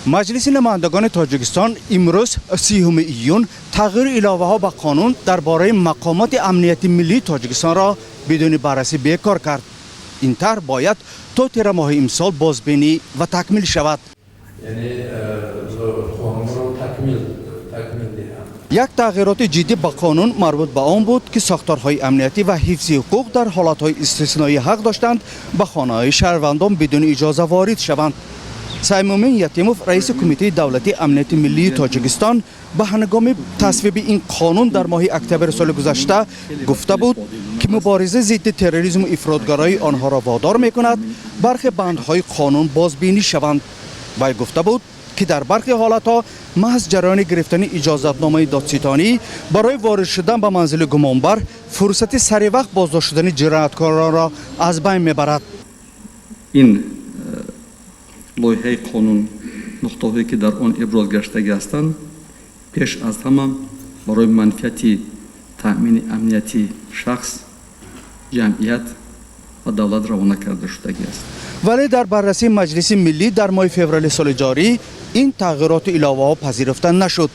مجلس نمایندگان تاجیکستان امروز 30 ایون تغییر الهه‌ها به قانون درباره مقامات امنیتی ملی تاجیکستان را بدون بررسی بیکار کرد. این طرح باید تا تیر ماه امسال بازبینی و تکمیل شود. یعنی قانون رو تکمیل یک تغییرات جدی به قانون مربوط به آن بود که ساختارهای امنیتی و حفظ حقوق در حالتهای استثنایی حق داشتند به خانه‌های شهروندان بدون اجازه وارد شوند. سیمومین یتیموف رئیس کمیته دولتی امنیت ملی تاجیکستان به هنگام تصویب این قانون در ماه اکتبر سال گذشته گفته بود که مبارزه ضد تروریسم و افراطگرایی آنها را وادار می‌کند برخی بندهای قانون بازبینی شوند. وی گفته بود که در برخی حالتها محض جریان گرفتن اجازتنامه دادستانی برای وارد شدن به منزل گمانبر فرصت سریع وقت بازداشت شدن جنایتکاران را از بین میبرد. این لایحه قانون نقطه‌هایی که در آن ابراز گشته هستند پیش از همه برای منفعت تأمین امنیتی شخص، جمعیت و دولت روانه کرده شده است. ولی در بررسی مجلس ملی در ماه فوریه سال جاری این تغییرات الهه‌ها پذیرفته نشد.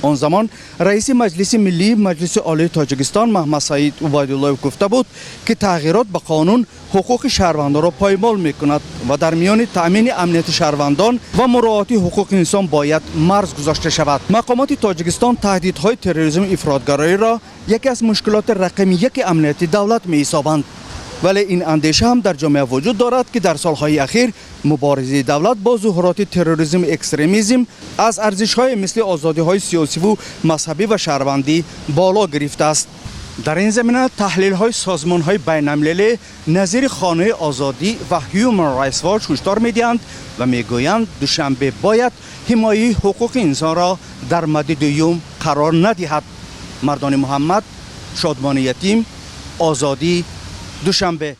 آن زمان رئیس مجلس ملی مجلس عالی تاجیکستان محمد سعید عبیدالله گفته بود که تغییرات به قانون حقوق شهروندان را پایمال می‌کند و در میان تأمین امنیت شهروندان و مراعات حقوق انسان باید مرز گذاشته شود. مقامات تاجیکستان تهدیدهای تروریسم و افراطگرایی را یکی از مشکلات رقم یک امنیتی دولت می‌حسابند. ولی این اندیشه هم در جامعه وجود دارد که در سالهای اخیر مبارزه دولت با ظهورات تروریسم و اکستریمیسم از ارزش‌های مثل آزادی‌های سیاسی و مذهبی و شهروندی بالا گرفته است. در این زمینه تحلیل‌های سازمان‌های بین‌المللی نظیر خانه آزادی و هیومن رایتس واچ هشدار می‌دهند و می‌گویند دوشنبه باید حمایت حقوق انسان را در مد دوم قرار ندهد. مردان محمد، شادمان یتیم، آزادی، دوشنبه.